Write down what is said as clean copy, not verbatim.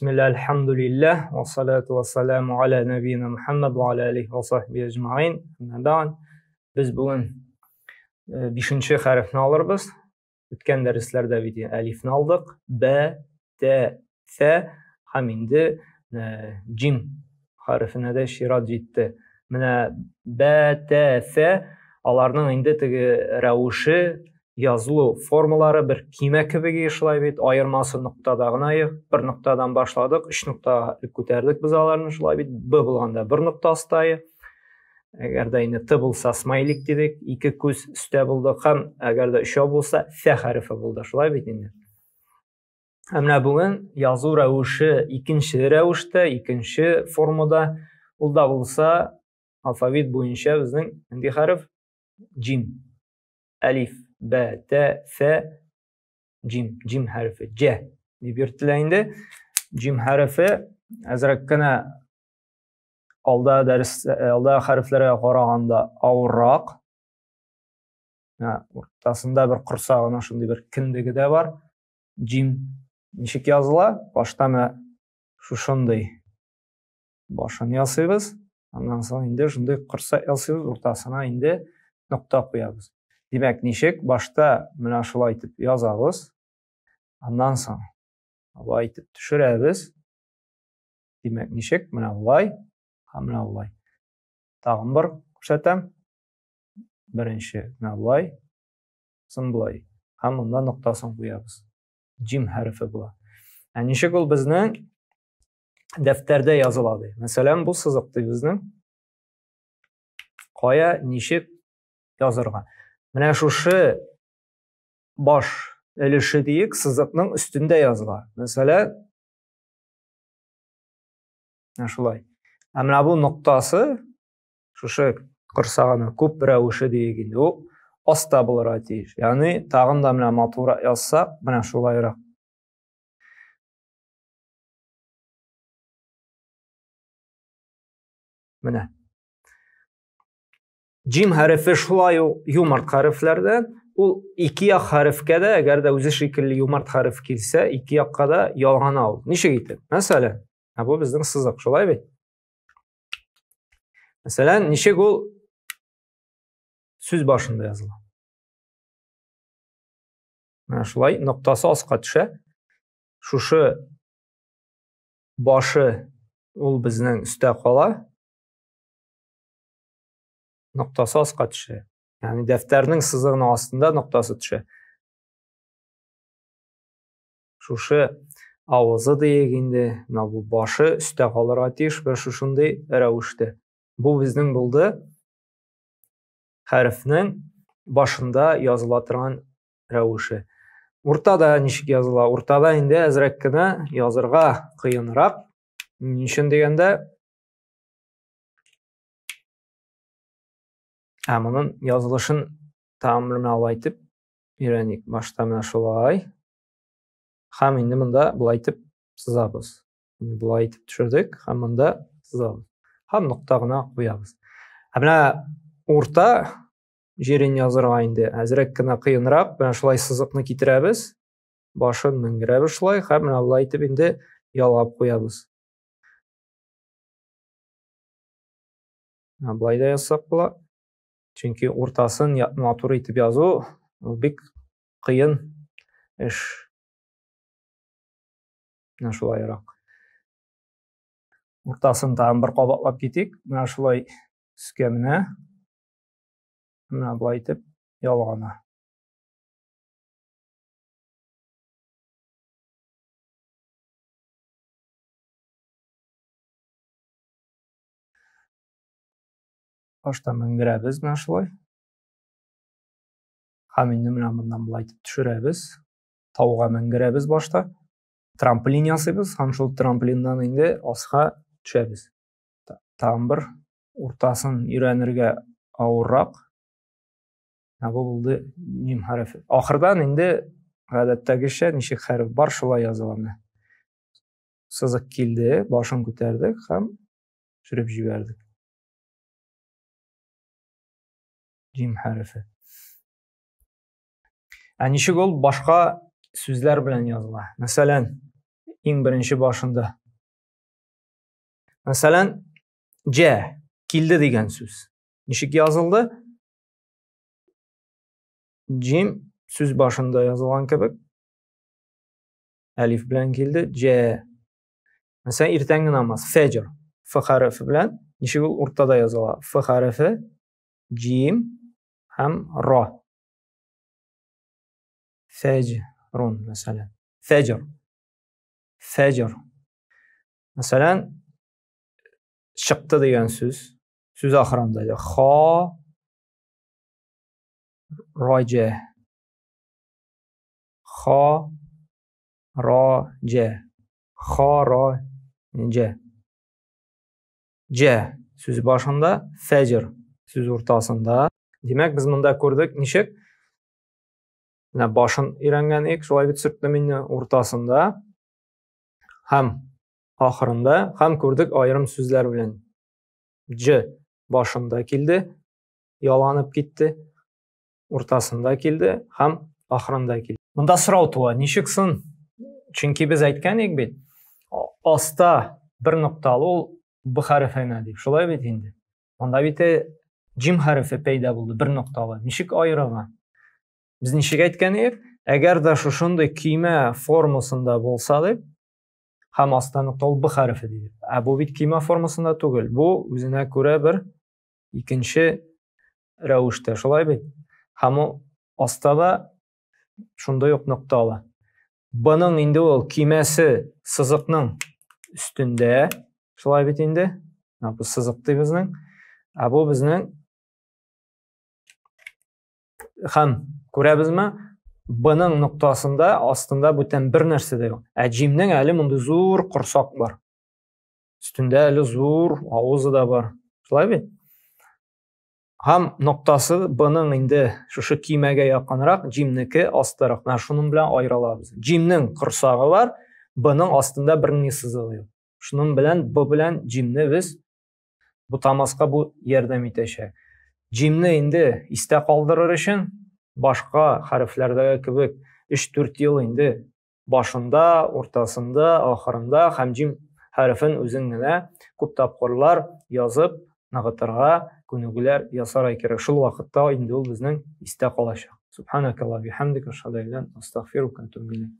Bismillah, elhamdülillah, ve salatu ve selamu ala nebiyyina Muhammed ve ala alihi ve sahbihi ecmaîn. Biz bugün 5. harfni alırız. Ötken derslerde bir elifni aldık. B, T, F, hem indi cim harfine de şirat ciddi. Mine B, T, F alarının indi rəvişi yazılı formaları bir kime gibi işlay bit. Ayırması noktadan bir noktadan başladık. 3 nokta ko'tardik biz alarını işlay bit. B bulganda 1 noktası. Eğer de yine T bulsa smailik dedik. 2 ko'z üstte bulduk. Hem eğer de 3 bulsa F harfi buldu. Şulay bit indi. Hem bugün yazı rəvişi ikinci rəvişte, ikinci formada ulda bulsa alfabet boyunca bizning indi harf cim. Elif, B, T, F, cim. Cim harfi C. Dibirtilayında cim harfi azrakkana alda harflere qaraganda ağırraq. Ortasında bir qursağına şunday bir kindigi de var. Cim nişik yazıla? Başta şunday başını yazıyız. Ondan sonra indi şunday qursaq yazıyız. Ortasına indi nokta koyabız. Demek nişik başta mına şulay aytib yazabız. Ondan sonra aytib düşürəbiz. Demek nişik mına ulay, mına ulay. Tağın bir ko'rsatam. Birinchi mına ulay, so'ng bulay. Ham unda noktasını koyabız. Cim harfi bu. Yani nişik ol bizning defterde yazıladi. Mesela bu sızıqdi bizning. Qoya nişik yazırgan. Mine şuşu baş elişi deyik sızıqның üstünde yazılar. Mesela şulay. Amna bu noktası şuşu qursağına ko'p rəvişi deyik. O asta bulara deyiş. Yani tağında mine matura yazsak mine şulayıraq. Mine. Cim harfi şulay yumart harflerden. O iki yak harfke de eğer de özü şekilli yumart harf kilse iki yakka da yalğan al. Nişe gitti? Mesela bu bizden sızıq şulay bey. Mesela nişe ol söz başında yazılı. Şulay noktası asqa düşe. Şuşu başı ol bizden üstte qala. Noktası asqa düşe. Yani defterinin sızığının aslında noktası düşe. Şuşu ağızı deyiginde bu başı üstte qalır atiş ve şuşunday rəvişte. Bu bizden buldu harfinin başında yazılatıran rəvişi. Ortada nişik yazıla? Ortada indi azrakkina yazırga kıyınıraq. Nişin degende bunun yazılışın tamamını alaytib öğrenik. Başta mına şulay. Ham indi mında bulaytib sızabız. Bulaytib düşürdük. Ham mında sızabız. Ham noktağına koyabız. Mına orta jerin yazırga indi azrakkina kıyınıraq. Mına şulay sızıqni kitirəbiz. Başın mingirəbiz şulay. Ham mına bulaytib indi yalğab koyabız. Bulayda yazsak bula. Çünkü ortasını matura etip yazı bek kıyın iş. Şulay yaraq. Ortasını tam bir qabatlap ketik. Şulay üskemine. Bulay etip yalğana. Başta mingirəbiz şulay. Ham indi bundan bulay etip düşürəbiz. Tavuğa mingirəbiz başta. Trampolin yasıyız. Ham şul trampolinden indi asqa düşəbiz. Tam bir ortasını öğrenirge ağırraq. Bu buldu cim harfi. Ahırdan indi adətdəki nişik harf var şulay yazılanı. Sızıq kildi. Başını ko'tardik. Ham sürüp jiberdik. Cim harfi. Nişik ol başka sözler bilen yazıla. Mesela iң birinchi boshында. Masalan, ja keldi degan so'z. Nishik yozildi? Jim so'z boshida yozilgan kabi alif bilan keldi. Ja. Masalan, ertangi namoz fajr f harfi bilan nishik o'rtada yoziladi? F harfi, jim ham ro. Fajrun masalan. Fajr. Fajr. Masalan, chiqdi degan so'z oxirinda. Xo roja. Xo roja. Xo roja. Ja so'z boshida, fajr so'z o'rtasida. Demak, biz bunda ko'rdik nishik boshini o'rangan ek, shulay bitib sirtlamini o'rtasida ham oxirinda ham ko'rdik ayrim so'zlar bilan. J boshida keldi, yo'lanib ketdi, o'rtasida keldi, ham oxirinda keldi. Bunda so'rov tug'iladi, nishiksin? Chunki biz aytgan edik bit. Ostda bir nuqtali ol b harfini deb. Shulay bit endi. Bunda bitta jim harfi paydo bo'ldi, bir nuqtali. Nishik ayrilgan? Biz nishik aytgan edik? Agarda shunday kiyma formasida bo'lsa deb, ham ostda nuqtali b harfi deydi. Bu bit kiyma formasida tug'il. Bu o'zina ko'ra bir ikkinchi ravishda. Shulay bit. Ham ostda shunda yo'q nuqtali. Buning endi ol kiymasi siziqning ustunda. Shulay bit endi. Bu siziqdi bizning. Bu bizning ham ko'rabizmi? Buning nuqtasida ostida butun bir narsa yo'q. Jimning hali bunda zo'r qursoq bor. Ustunda hali zo'r og'zida bor. Shulay bit. Ham nuqtasi buning endi shu kiymaga yaqinroq, jimniki ostiroq. Mana shuning bilan ayrilamiz. Jimning qursog'i bor, buning ostida bir sizig'i yo'q. Shuning bilan bu bilan jimni biz bu tamasga bu yordam etishadi. Jimni endi esda qoldirish uchun boshqa harflardagi kabi 3-4 yil endi boshida, o'rtasida, oxirinda ham jim harfin o'zingina ko'p topqirlar yozib, nag'atirga ko'nuglar yasar kerak. Shu vaqtda endi u bizning esda qolishi. Subhanakalloh bihamdika ashhadu an la ilaha illa anta astaghfiruka va atubu ilayk.